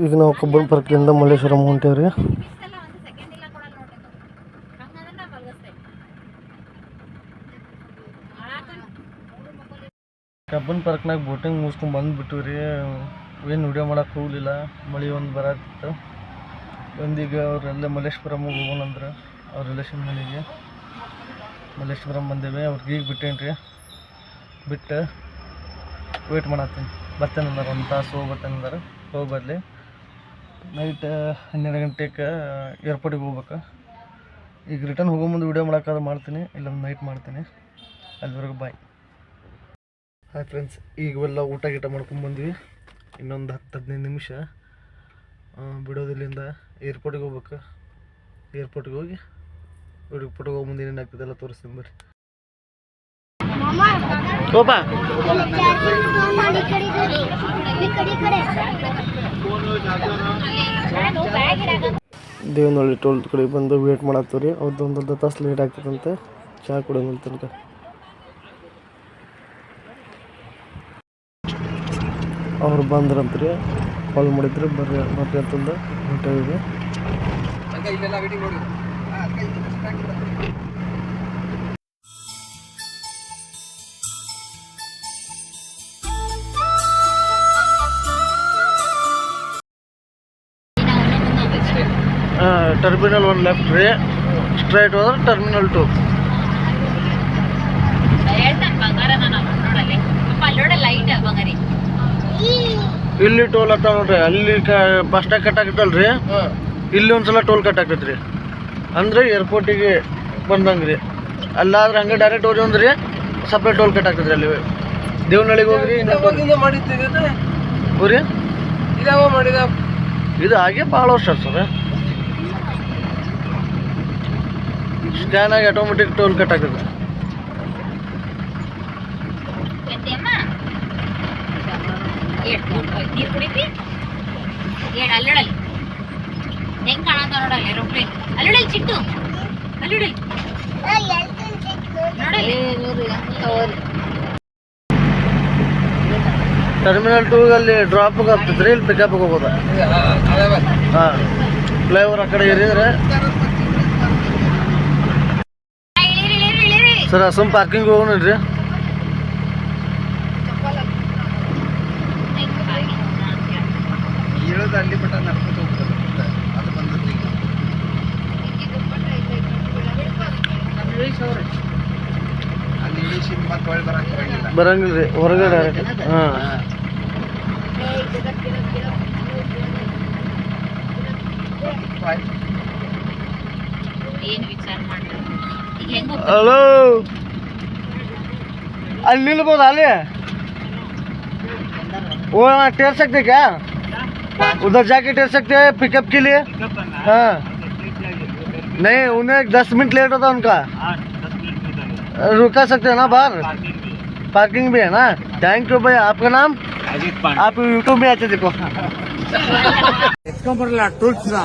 ಈಗ ನಾವು Cubbon ಪಾರ್ಕ್ಲಿಂದ Malleshwaram ಹೊಂಟೇವ್ರಿ. Cubbon ಪಾರ್ಕ್ನಾಗ boating ಮುಗಿಸ್ಕೊಂಡು ಬಂದುಬಿಟ್ಟು ರೀ. ಏನು ವಿಡಿಯೋ ಮಾಡೋಕೆ ಹೋಗಲಿಲ್ಲ, ಮಳೆ ಒಂದು ಬರತ್ತಿತ್ತು. ಒಂದೀಗ ಅವರೆಲ್ಲ ಮಲ್ಲೇಶ್ವರಂ ಹೋಗೋಣಂದ್ರೆ ಅವ್ರ ರಿಲೇಷನ್ ಮನೆಗೆ ಮಲ್ಲೇಶ್ವರಂ ಬಂದೇವೆ. ಅವ್ರಿಗೆ ಈಗ ಬಿಟ್ಟೇನು ರೀ, ಬಿಟ್ಟು ವೇಟ್ ಮಾಡತ್ತೀನಿ. ಬರ್ತೇನೆ ಅಂದಾರೆ, ಒಂದು ತಾಸು ಹೋಗಿ ಬರ್ತೇನೆ ಅಂದಾರೆ. ಹೋಗಿ ಬರಲಿ. ನೈಟ್ 12 ಗಂಟೆಗೆ ಏರ್ಪೋರ್ಟಿಗೆ ಹೋಗ್ಬೇಕು. ಈಗ ರಿಟರ್ನ್ ಹೋಗೋ ಮುಂದೆ ವಿಡಿಯೋ ಮಾಡೋಕ್ಕಾದ್ರೆ ಮಾಡ್ತೀನಿ, ಇಲ್ಲೊಂದು ನೈಟ್ ಮಾಡ್ತೀನಿ. ಅಲ್ಲಿವರೆಗೂ ಬಾಯ್. ಹಾಯ್ ಫ್ರೆಂಡ್ಸ್, ಈಗೆಲ್ಲ ಊಟ ಗೀಟ ಮಾಡ್ಕೊಂಡ್ಬಂದ್ವಿ. ಇನ್ನೊಂದು 10-15 ನಿಮಿಷ ಬಿಡೋದಿಲ್ಲಿಂದ ಏರ್ಪೋರ್ಟಿಗೆ ಹೋಗ್ಬೇಕು. ಏರ್ಪೋರ್ಟಿಗೆ ಹೋಗಿ ಹೋಗೋ ಮುಂದೆ ಏನೇನು ಆಗ್ತದೆಲ್ಲ ತೋರಿಸ್ತೀನಿ ಬರ್ರಿ. ಓಪಾ ದೇವನಹಳ್ಳಿ ಟೋಲ್ ಕಡೆ ಬಂದು ವೇಟ್ ಮಾಡತ್ತೀವಿ ರೀ. ಅವ್ರದ್ದೊಂದು ಅರ್ಧ ತಾಸು ಲೇಟ್ ಆಗ್ತದಂತೆ ಚಹಾ ಕುಡಿಯೋಣ ತನಕ. ಅವ್ರು ಬಂದ್ರಂತ್ರಿ, ಕಾಲ್ ಮಾಡಿದ್ರು ಬರ್ರಿ ಅಂತಂದು ಹೊಂಟೇವಿ. ಟರ್ಮಿನಲ್ 1 ಲೆಫ್ಟ್ ರೀ, ಸ್ಟ್ರೈಟ್ ಹೋದ್ರೆ ಟರ್ಮಿನಲ್ 2. ಇಲ್ಲಿ ಟೋಲ್ ಹತ್ತ ನೋಡ್ರಿ, ಅಲ್ಲಿ ಬಸ್ ಸ್ಟಾಪ್ ಕಟ್ ಆಗತ್ತಲ್ರಿ, ಇಲ್ಲಿ ಒಂದ್ಸಲ ಟೋಲ್ ಕಟ್ ಆಗ್ತೈತ್ರಿ. ಅಂದ್ರೆ ಏರ್ಪೋರ್ಟಿಗೆ ಬಂದಂಗ್ರಿ. ಅಲ್ಲಾದ್ರೆ ಹಂಗೆ ಡೈರೆಕ್ಟ್ ಹೋಗಿ ಅಂದ್ರಿ ಸಪ್ರೇಟ್ ಟೋಲ್ ಕಟ್ ಆಗ್ತದ್ರಿ. ಅಲ್ಲಿ ದೇವನಹಳ್ಳಿಗೆ ಹೋಗ್ರಿ ಹೋರಿ. ಇದು ಹಾಗೆ ಭಾಳ ವರ್ಷ ಸರ್. ಸ್ಕ್ಯಾನ್ ಆಗಿ ಆಟೋಮೆಟಿಕ್ ಟೋಲ್ ಕಟ್ ಆಗ್ತದೆ. ಟರ್ಮಿನಲ್ 2 ಅಲ್ಲಿ ಡ್ರಾಪ್ ಆಗ್ತದ್ರಿ, ಇಲ್ಲಿ ಪಿಕಪ್ ಹೋಗೋದ. ಹಾಂ, ಫ್ಲೈಓವರ್ ಆ ಕಡೆ ಏರಿದ್ರೆ ಸರ್ ಅಸಮ್ ಪಾರ್ಕಿಂಗ್ ಹೋಗೋಣ್ರಿ. ಅಲ್ಲಿ ಬಟ್ಟ ನಡ್ಕೊಂಡು ಹೋಗ್ತದೆ, ಅದು ಬಂದದ್ದು ಅಲ್ಲಿ ಇಳಿಸಿ ಮತ್ತೆ ಹೊಳ್ಳಿ ಬರಂಗಿಲ್ಲ ರೀ ಹೊರಗಡೆ. ಹಾಂ, ಹಲೋ, ಅಲ್ಲಿ ನಿಲ್ಬೋದಾ? ಅಲ್ಲಿ वो ठहर सकते क्या? उधर जाके ठहर सकते हैं पिकअप के लिए? हाँ, नहीं उन्हें 10 मिनट लेट होता उनका, रुका सकते हैं ना बाहर? पार्किंग भी है ना. थैंक यू भैया. आपका नाम? आप यूट्यूब में आते देखो. ಎತ್ಕೊಂಬರಲ್ಲ ಟೂಲ್ಸ್ನ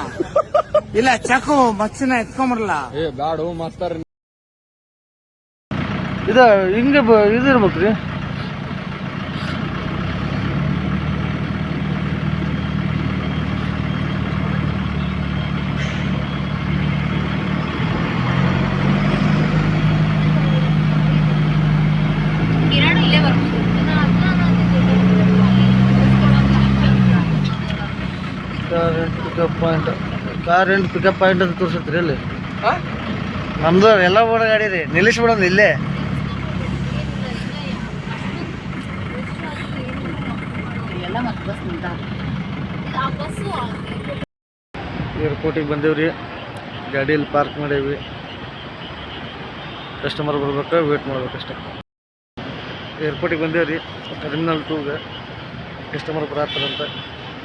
ಇಲ್ಲ ಚಾಕು ಮಚ್ಚಿನ ಎತ್ಕೊಂಬರಲ್ಲ. ಬ್ಯಾಡು ಮಾಸ್ತರ. ಇದು ಹಿಂಗೆ ಇದು ಇರ್ಬೇಕ್ರಿ. ಕಾರ್ ರೆಂಟ್ ಪಿಕಪ್ ಪಾಯಿಂಟ್ ಅಂತ ತೋರಿಸುತ್ತೀರಿ ಅಲ್ಲಿ. ನಮ್ದು ಎಲ್ಲ ಓಡ ಗಾಡಿ ರೀ, ನಿಲ್ಲಿಸ್ಬಿಡೋದು ಇಲ್ಲೇ. ಏರ್ಪೋರ್ಟಿಗೆ ಬಂದೇವ್ರಿ, ಗಾಡಿಯಲ್ಲಿ ಪಾರ್ಕ್ ಮಾಡೇವಿ. ಕಸ್ಟಮರ್ ಬರ್ಬೇಕು, ವೇಟ್ ಮಾಡ್ಬೇಕಷ್ಟೆ. ಏರ್ಪೋರ್ಟಿಗೆ ಬಂದೇವ್ರಿ, ಟರ್ಮಿನಲ್ 2ಗೆ ಕಸ್ಟಮರ್ ಬರತ್ತಾರಂತ.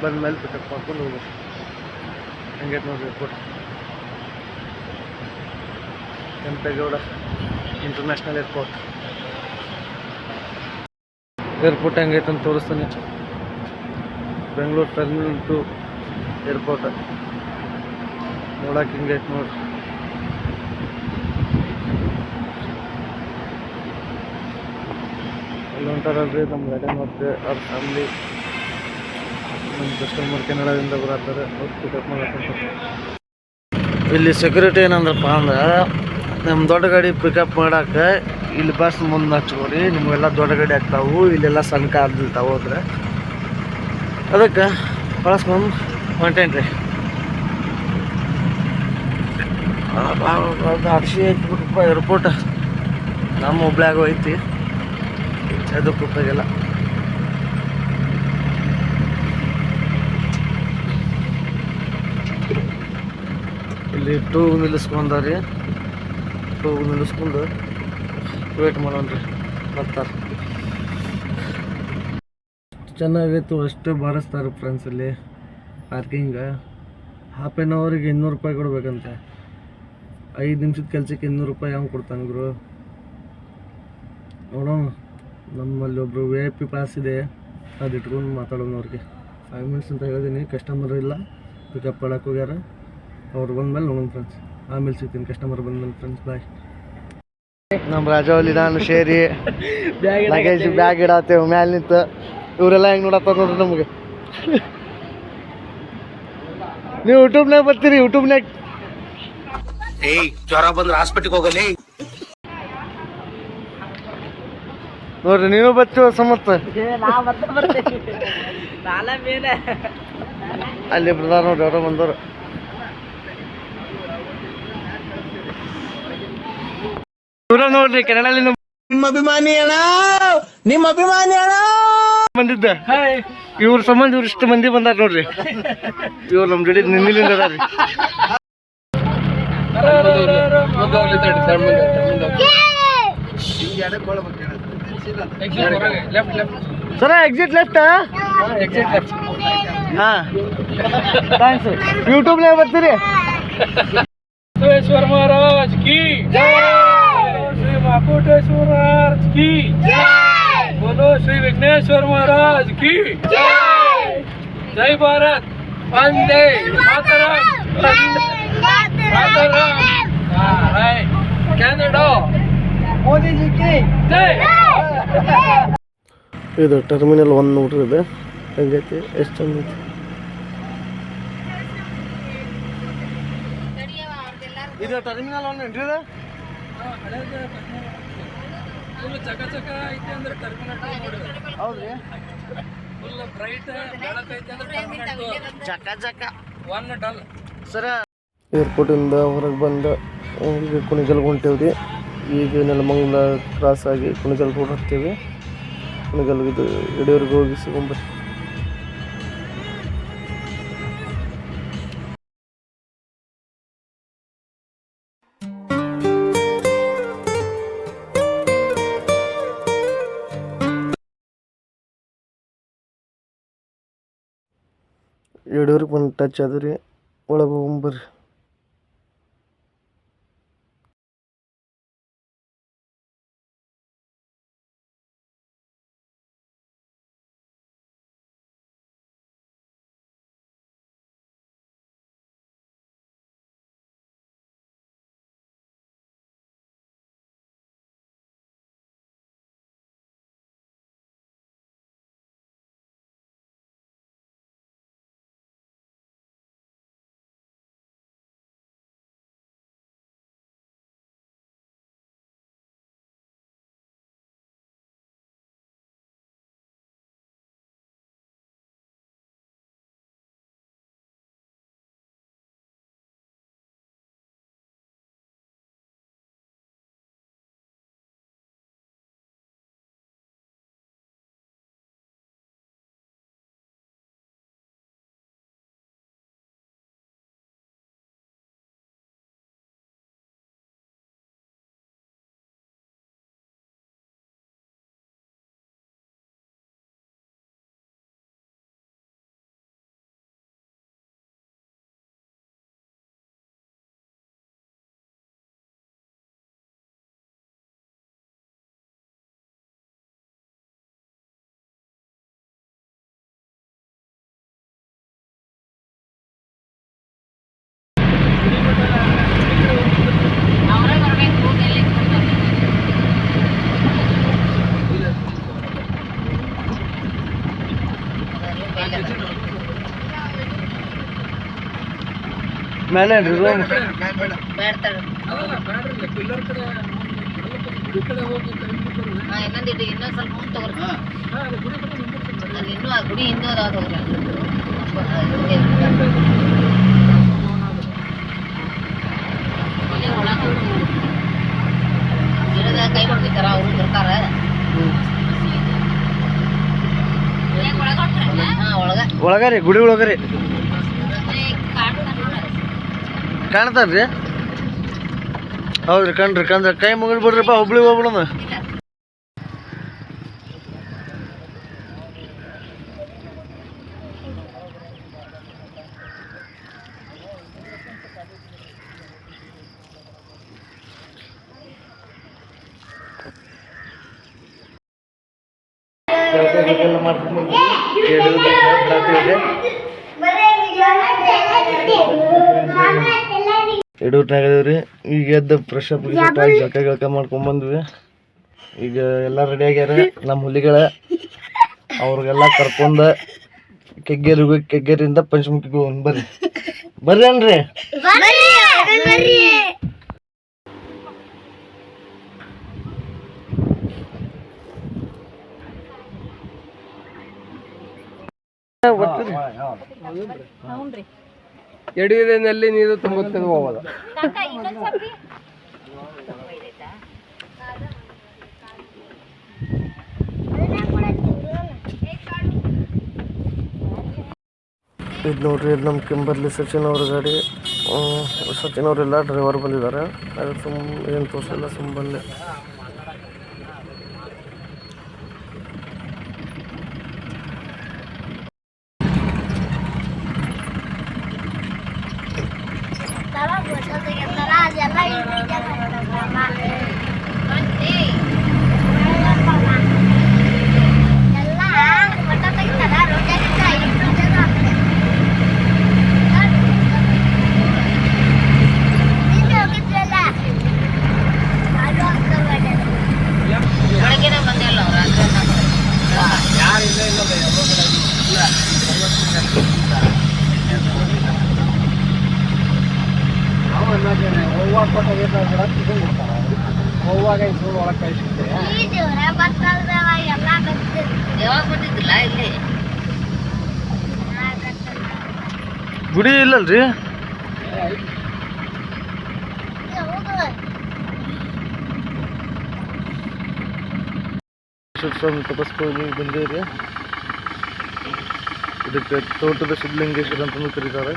ಬಂದ ಮೇಲೆ ಪಿಕಪ್ ಮಾಡ್ಕೊಂಡು ಹೋಗ್ಬೇಕು. ಹಂಗೆ ನೋಡ್ರಿ airport, Kempegowda international airport. Airport ಹೆಂಗೈತೆ ಅಂತ ತೋರಿಸ್ತಾನೆ. ಬೆಂಗಳೂರು ಟರ್ಮಿನಲ್ 2 ಏರ್ಪೋರ್ಟ್ ನೋಡಕ್ಕೆ ಹಿಂಗೈತೆ ನೋಡ್ರಿ. ಅಲ್ಲಿ ಹೊಂಟಾರಲ್ರಿ ನಮ್ಮ ಗಾಡಿ ನೋಡ್ರಿ ಅವ್ರ ಫ್ಯಾಮಿಲಿ. ನಮ್ಮ ಕಸ್ಟಮರ್ ಕೆನಡಾದಿಂದ ಬರತ್ತಾರೆ, ಅವ್ರು ಪಿಕಪ್ ಮಾಡಕ್ಕೆ. ಇಲ್ಲಿ ಸೆಕ್ಯೂರಿಟಿ ಏನಂದ್ರಪ್ಪ ಅಂದ್ರೆ, ನಮ್ಮ ದೊಡ್ಡ ಗಾಡಿ ಪಿಕಪ್ ಮಾಡೋಕೆ ಇಲ್ಲಿ ಬಸ್ ಮುಂದೆ ಹಚ್ಕೋರಿ, ನಿಮಗೆಲ್ಲ ದೊಡ್ಡ ಗಾಡಿ ಆಗ್ತಾವು, ಇಲ್ಲೆಲ್ಲ ಸಣ್ಣ ಕಾರ್ ಬೀಳ್ತಾವೆ ಹೋದ್ರೆ, ಅದಕ್ಕೆ ಕಳಿಸ್ಕೊಂಡು ಹೊಂಟೇನ್ರಿ. ಅಕ್ಷಿ ಐತ್ಬಿಟ್ರಪ್ಪ ಏರ್ಪೋರ್ಟ್, ನಮ್ಮ ಹುಬ್ಳ್ಯಾಗ ಐತಿ, ಅದಕ್ಕೆ ಉಪಯೋಗಿಲ್ಲ. ಇಲ್ಲಿ ಟೂ ನಿಲ್ಲಿಸ್ಕೊಂಡವ್ರಿ, ಟೂ ನಿಲ್ಲಿಸ್ಕೊಂಡು ವೇಟ್ ಮಾಡೋಣ್ರಿ, ಬರ್ತಾರೆ. ಚೆನ್ನಾಗಿತ್ತು, ಅಷ್ಟು ಬಾರಿಸ್ತಾರೆ ಫ್ರೆಂಡ್ಸ್. ಇಲ್ಲಿ ಪಾರ್ಕಿಂಗ್ ಹಾಫ್ ಆ್ಯನ್ ಅವರಿಗೆ 200 ರೂಪಾಯಿ ಕೊಡ್ಬೇಕಂತೆ. 5 ನಿಮಿಷದ ಕೆಲಸಕ್ಕೆ 200 ರೂಪಾಯಿ ಯಾವ ಕೊಡ್ತಾನೆ ಗುರು? ನೋಡೋಣ. ನಮ್ಮಲ್ಲಿ ಒಬ್ಬರು VIP ಪಾಸ್ ಇದೆ, ಅದು ಇಟ್ಕೊಂಡು ಮಾತಾಡೋಣ ಅವ್ರಿಗೆ. 5 ಮಿನಿಟ್ಸ್ ಅಂತ ಹೇಳಿದ್ದೀನಿ, ಕಸ್ಟಮರ್ ಇಲ್ಲ, ಪಿಕಪ್ ಮಾಡಕ್ಕೆ ಹೋಗ್ಯಾರ. ಅವ್ರು ಬಂದಮೇಲೆ ನೋಡೋಣ ಫ್ರೆಂಡ್ಸ್, ಆಮೇಲೆ ಸಿಗ್ತೀನಿ ಕಸ್ಟಮರ್ ಬಂದಮೇಲೆ ಫ್ರೆಂಡ್ಸ್. ಬಾಯ್. ನಮ್ಮ ರಾಜವಲ್ಲಿ ನಾನು ಸೇರಿ ಲಗೇಜ್ ಬ್ಯಾಗ್ ಇಡತ್ತೇವೆ ಮ್ಯಾಲೆ ನಿಂತು. ಇವರೆಲ್ಲ ಹೆಂಗೆ ನೋಡತ್ತಾರ ನೋಡ್ರಿ ನಮಗೆ. ನೀವು ಯೂಟ್ಯೂಬ್ನಾಗ ಬರ್ತೀರಿ, ಯೂಟ್ಯೂಬ್ನಾಗ ಜ್ವರ ಬಂದ್ರೆ ಹಾಸ್ಪಿಟ್ಲಿಗೆ ಹೋಗಲಿ ನೋಡ್ರಿ, ನೀನು ಬಚ್ಚು ಸಮರ್ಥ ಅಲ್ಲಿ ಬರ್ದಾರ ನೋಡ್ರಿ, ಅವ್ರ ಬಂದವರು. ಇವ್ರ ನೋಡ್ರಿ ಕೆನಡಾಲಿ ನಿಮ್ಮ ಅಭಿಮಾನಿ ಅಣ್ಣ, ನಿಮ್ಮ ಅಭಿಮಾನಿ ಅಣ್ಣ ಬಂದಿದ್ದ. ಇವ್ರ ಸಂಬಂಧ ಇವ್ರು ಇಷ್ಟು ಮಂದಿ ಬಂದಾರ ನೋಡ್ರಿ. ಇವ್ರು ನಮ್ಮ ಜೋಡಿ ನಿನ್ನಿಲಿಂದ ಅದಾರ್ರಿ. ಸರ ಎಕ್ಸಿಟ್ ಲೆಫ್ಟ್. ಹಾಂ ಥ್ಯಾಂಕ್ಸ್. ಯೂಟ್ಯೂಬ್ನಾಗ ಬರ್ತೀರಿ. विघ्नेश्वर महाराज की जय, श्री महाकोटेश्वर महाराज की जय, बोलो श्री विघ्नेश्वर महाराज की जय. जय भारत, वंदे मातरम, वंदे मातरम. कनाडा मोदी जी की जय. ಇದು ಟರ್ಮಿನಲ್ 1 ನೋಡ್ರಿ, ಇದು ಹೆಂಗೈತಿ, ಎಷ್ಟು ಚಂದ ಐತಿ. ಇದು ಟರ್ಮಿನಲ್ 1 ಏನ್ರಿ ಇದು? ಫುಲ್ ಚಕ ಚಕ ಐತೆ ಅಂದ್ರೆ ಟರ್ಮಿನಲ್ 2 ನೋಡ್ರಿ. ಹೌದ್ರಿ, ಫುಲ್ ಬ್ರೈಟ್ ಬೆಳಕೈತೆ ಅಂದ್ರೆ ಟರ್ಮಿನಲ್ 2. ಜಕ ಜಕ 1 ಡಲ್. ಸರ ಏರ್ಪೋರ್ಟಿಂದ ಹೊರಗೆ ಬಂದು ಈಗ ಕುಣಿಗಲ್ಗೆ ಹೊಂಟೇವ್ರಿ. ಈಗ ನೆಲಮಂಗಲ ಕ್ರಾಸ್ ಆಗಿ ಕುಣಿಗಲ್ಗೆ ರೋಡ್ ಹತ್ತೀವಿ. ಕುಣಿಗಲ್ಗೆ ಇದು ಯಡಿಯೂರಿಗೆ ಹೋಗಿ ಸಿಗೊಂಬರ್ರಿ. ಯಡಿಯೂರಿಗೆ ಬಂದು ಟಚ್ ಆದ್ರಿ, ಒಳಗೆ ಹೋಗ್ಬರ್ರಿ. ಮೇಲೆ ರೀ ರೂಮ್ ಬೇಡ್ತಾಳೆ ಅದಲ್ಲ ಬ್ಯಾಡ್ರಿ ಪಿಲ್ಲರ್ ಕಡೆ ಗುಡಿ ಕಡೆ ಹೋಗಿ ಕೈ ಮುಗಿದ್ರು ಇನ್ನೊಂದು ಸ್ವಲ್ಪ ಮುಂದೆ ತಗೋರಿ ಅದು ಗುಡಿ ಕಡೆ ನಿಂತಿರ್ತಾರೆ ಅದು ಇನ್ನೂ ಆ ಗುಡಿ ಹಿಂದೂ ಅದಾವ ತಗೋರಿ ಗಿಡದ ಕೈ ಕೊಡ್ತಿರ್ತಾರ ಅವ್ರು ಬರ್ತಾರ ಒಳಗ ರೀ ಗುಡಿ ಒಳಗ ರೀ ಕಾಣ್ತಾರ್ರಿ ಹೌದ್ರಿ ಕಣ್ರಿ ಕಂದ್ರ ಕೈ ಮುಗಿದ್ ಬಿಡ್ರಿಪ್ಪ ಹುಬ್ಳಿ ಹೋಗ್ಬಿಡೋಣ ಎಡೂಟ್ನಾಗದೇವ್ರಿ ಈಗ ಎದ್ದು ಫ್ರೆಶ್ ಅಪ್ ಜಳಕ ಮಾಡ್ಕೊಂಡ್ಬಂದ್ವಿ ಈಗ ಎಲ್ಲ ರೆಡಿ ಆಗ್ಯಾರ ನಮ್ಮ ಹುಲಿಗಳ ಅವ್ರಿಗೆಲ್ಲ ಕರ್ಕೊಂಡ ಕೆಗ್ಗೇರಿಂದ ಪಂಚಮುಖಿಗೆ ಹೋಗೋಣ ಬರ್ರಿ ಬರ್ರಿ ಅನ್ರಿ ಎಡವಿನಲ್ಲಿ ನೀರು ತುಂಬುತ್ತದೆ ಹೋಗೋದು ಇದು ನೋಡ್ರಿ ಇದು ನಮ್ಮ ಕೆಂಬರ್ಲಿ ಸಚಿನ್ ಅವ್ರ ಗಾಡಿ ಸಚಿನ್ ಅವರೆಲ್ಲ ಡ್ರೈವರ್ ಬಂದಿದ್ದಾರೆ ಅದು ಏನು ತೋರಿಸಿಲ್ಲ ಬಂದೆ ಬೆಳಗ್ಗೆನೇ ಬಂದಿಲ್ಲ ಯಾವಾಗ ಬಂದಿದ್ದಿಲ್ಲ ಇಲ್ಲಿ ಗುಡಿ ಇಲ್ಲಲ್ರಿ ತಪಸ್ಕೋಗಿ ಬಂದೇವ್ರಿ ಇದಕ್ಕೆ ತೋಟದ ಸಿದ್ಧಲಿಂಗೇಶ್ವರ ಅಂತಂದು ಕರೀತಾರೆ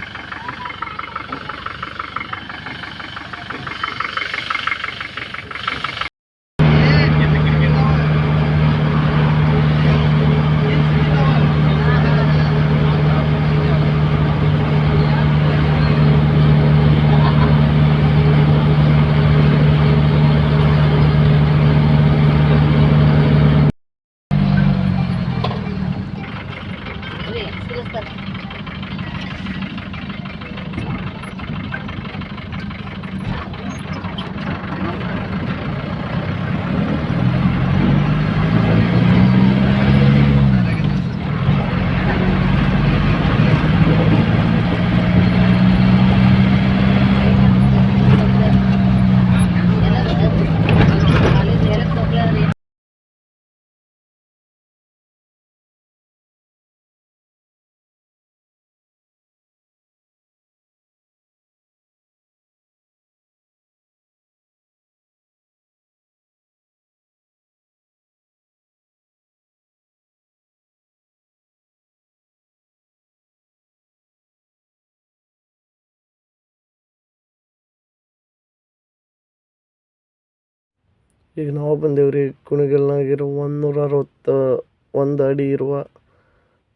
ಈಗ ನಾವು ಬಂದೇವ್ರಿ ಕುಣಿಗಲ್ನಾಗಿರೋ 161 ಅಡಿ ಇರುವ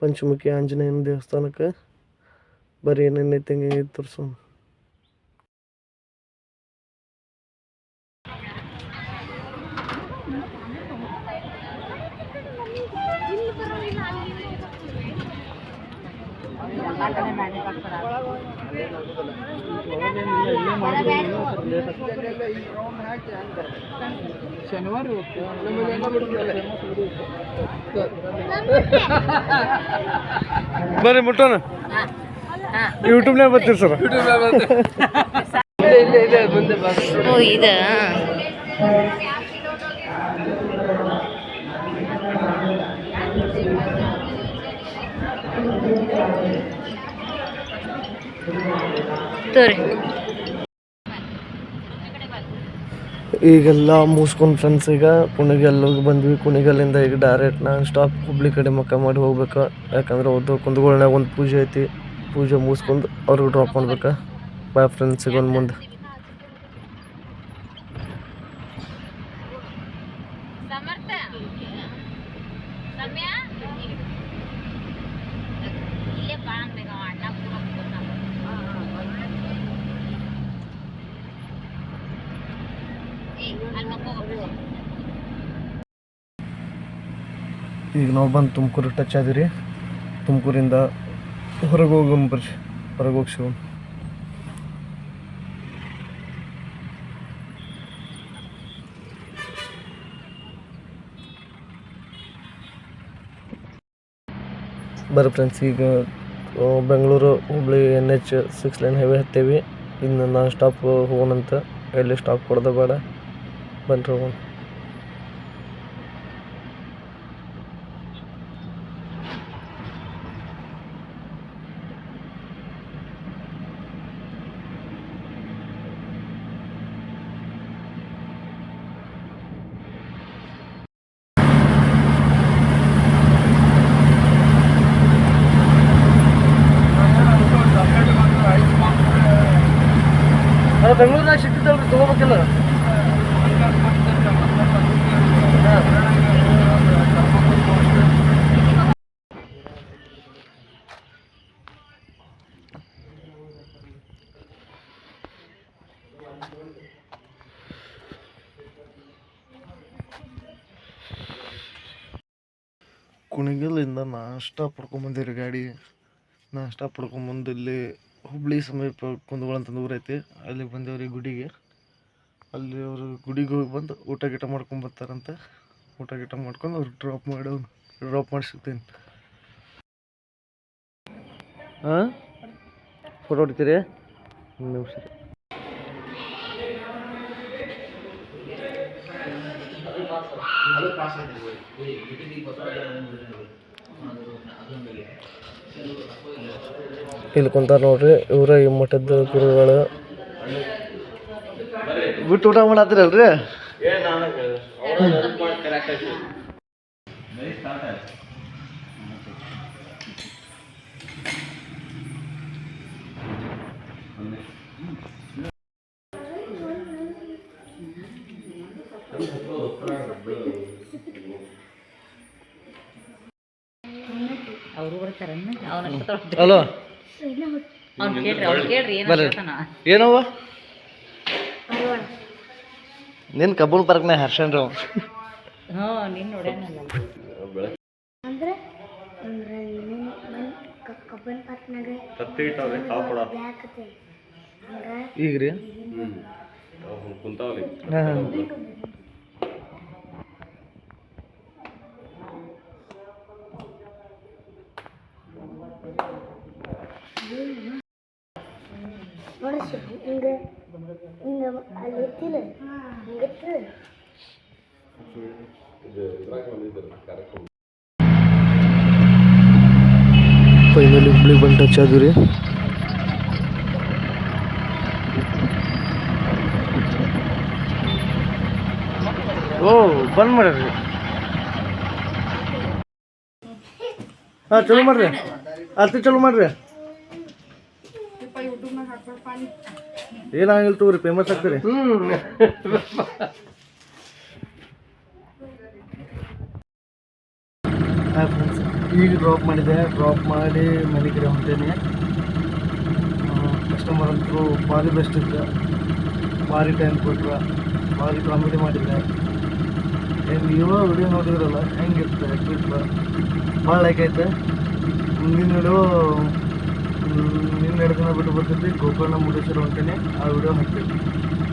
ಪಂಚಮುಖಿ ಆಂಜನೇಯನ ದೇವಸ್ಥಾನಕ್ಕೆ ಬರೀ ಏನೇನೈತೆ ಹಂಗೆ ತೋರಿಸೋಣ ಶನಿವಾರ ಬರ್ರಿ ಮುಟ್ಟೋಣ ಯೂಟ್ಯೂಬ್ನಾಗ ಬರ್ತೀರಿ ಸರ್. ಇದೆ ಮುಂದೆ ಬಾ. ಓ ಇದ ತೋರಿ ಈಗೆಲ್ಲ ಮುಗಿಸ್ಕೊಂಡು ಫ್ರೆಂಡ್ಸ್ ಈಗ ಕುಣಿಗಲ್ಲಿಗೆ ಬಂದ್ವಿ. ಕುಣಿಗಲ್ಲಿಂದ ಈಗ ಡೈರೆಕ್ಟ್ ನಾನು ಸ್ಟಾಪ್ ಹುಬ್ಳಿ ಕಡೆ ಮಕ್ಕ ಮಾಡಿ ಹೋಗ್ಬೇಕು. ಯಾಕಂದ್ರೆ ಅವ್ರದ್ದು ಕುಂದಗೋಳನ್ಯಾಗ ಒಂದು ಪೂಜೆ ಐತಿ. ಪೂಜೆ ಮುಗಿಸ್ಕೊಂಡು ಅವ್ರಿಗೆ ಡ್ರಾಪ್ ಮಾಡ್ಬೇಕು. ಬಾಯ್ ಫ್ರೆಂಡ್ಸ್, ಈಗ ಒಂದು ಮುಂದೆ ಈಗ ನಾವು ಬಂದು ತುಮಕೂರು ಟಚ್ ಆದಿರಿ. ತುಮಕೂರಿಂದ ಹೊರಗೆ ಹೋಗಂಬರ್ರಿ, ಹೊರಗೆ ಹೋಗಿ ಶಿವನ್. ಬರ್ರಿ ಫ್ರೆಂಡ್ಸ್, ಈಗ Bengaluru Hubli NH 6 lane highway ಹತ್ತೇವಿ. ಇನ್ನು ನಾನು ಸ್ಟಾಪ್ ಹೋಗೋಣಂತ. ಎಲ್ಲಿ ಸ್ಟಾಪ್ ಕೊಡೋದು ಬೇಡ, ಬನ್ರಿ ಹೋಗೋಣ. ಬೆಂಗಳೂರಿನಾಗ ಸಿಕ್ತಿತ್ತಲ್ರಿ, ತೊಗೋಬೇಕಿಲ್ಲ? ಕುಣಿಗಲ್ಲಿಂದ ನಾಷ್ಟ ಪಡ್ಕೊಂಬಂದಿರಿ ಗಾಡಿ. ನಾಷ್ಟ ಪಡ್ಕೊಂಬಂದು ಇಲ್ಲಿ ಹುಬ್ಳಿ ಸಮೀಪ ಕುಂದಗೋಳ ಅಂತಂದು ಊರೈತಿ. ಅಲ್ಲಿಗೆ ಬಂದೇವ್ರಿ ಗುಡಿಗೆ. ಅಲ್ಲಿ ಅವರು ಗುಡಿಗೆ ಹೋಗಿ ಬಂದು ಊಟ ಗೀಟ ಮಾಡ್ಕೊಂಬರ್ತಾರಂತೆ. ಊಟ ಗೀಟ ಮಾಡ್ಕೊಂಡು ಅವ್ರಿಗೆ ಡ್ರಾಪ್ ಮಾಡಿ ಸಿಗ್ತೀನಿ. ಹಾಂ, ಫೋಟೋ ಹೊಡಿತೀರಿ? ಒಂದು ನಿಮಿಷ ರೀ. ಇಲ್ಲಿ ಕುಂತಾರ ನೋಡ್ರಿ, ಇವರ ಈ ಮಠದ ಗುರುಗಳು. ಬಿಟ್ಟು ಊಟ ಮಾಡತ್ತೀರಲ್ರಿ? ಅವರು ಬರ್ತಾರನ್ನ ಅವನ ಹಲೋ, ಅವ್ನು ಕೇಳ್ರಿ ಏನವ ನಿನ್ನ ಕಬ್ಬುಲ್ ಪಾರ್ಕ್ನಾಗ ಹರ್ಷನ್ರಿ ಅವ. ಹ್ಞೂ ನೀನು ನೋಡ್ಯಾನಲ್ಲ ಅಂದ್ರೆ ಕಬ್ಬನ್ ಪಾರ್ಕ್ನಾಗ ಈಗ ರೀ ಹಾಂ. ನೋಡಿಸಿ ಹಿಂಗ ಹಿಂಗ ಅಲ್ಲಿ ಎತ್ತಿಲ್ಲ ಹಿಂಗತ್ತು ಫೈನಲಿ ಹುಬ್ಳಿಗೆ ಬಂದು ಟಚ್ ಆದ್ವಿ ರೀ. ಓ, ಬಂದ್ ಮಾಡ್ರಿ. ಹಾಂ, ಚಲೋ ಮಾಡ್ರಿ. ಆರ್ತಿ ಚಲೋ ಮಾಡ್ರಿ. ಏನಾಗಿಲ್ಲ ತಗೋರಿ, ಫೇಮಸ್ ಆಗ್ತೀರಿ. ಹಾಂ ಫ್ರೆಂಡ್ಸ್, ಈಗ ಡ್ರಾಪ್ ಮಾಡಿದೆ. ಡ್ರಾಪ್ ಮಾಡಿ ಮನೆ ಕಡೆ ಹೊಂಟೇನೆ. ಕಸ್ಟಮರ್ ಅಂತೂ ಭಾರಿ ಬೆಸ್ಟ್ ಇತ್ತು. ಭಾರಿ ಟೈಮ್ ಕೊಟ್ರ, ಭಾರಿ ಕಾಮಿಡಿ ಮಾಡಿದ್ರೆ. ಏನು ಇವಾಗ ವಿಡಿಯೋ ನೋಡಿದ್ರಲ್ಲ ಹೆಂಗಿರ್ತದೆ ಟ್ರಿಪ್, ಭಾಳ ಲೈಕ್ ಐತೆ. ಮುಂದಿನ ವಿಡಿಯೋ ನಿನ್ನ 2 ದಿನ ಬಿಟ್ಟು ಬರ್ತೈತಿ. ಗೋಕರ್ಣ ಮುರುಡೇಶ್ವರ ಹೊಂಟೇನೆ, ಆ ವಿಡಿಯೋ ಹಾಕ್ತೀನಿ.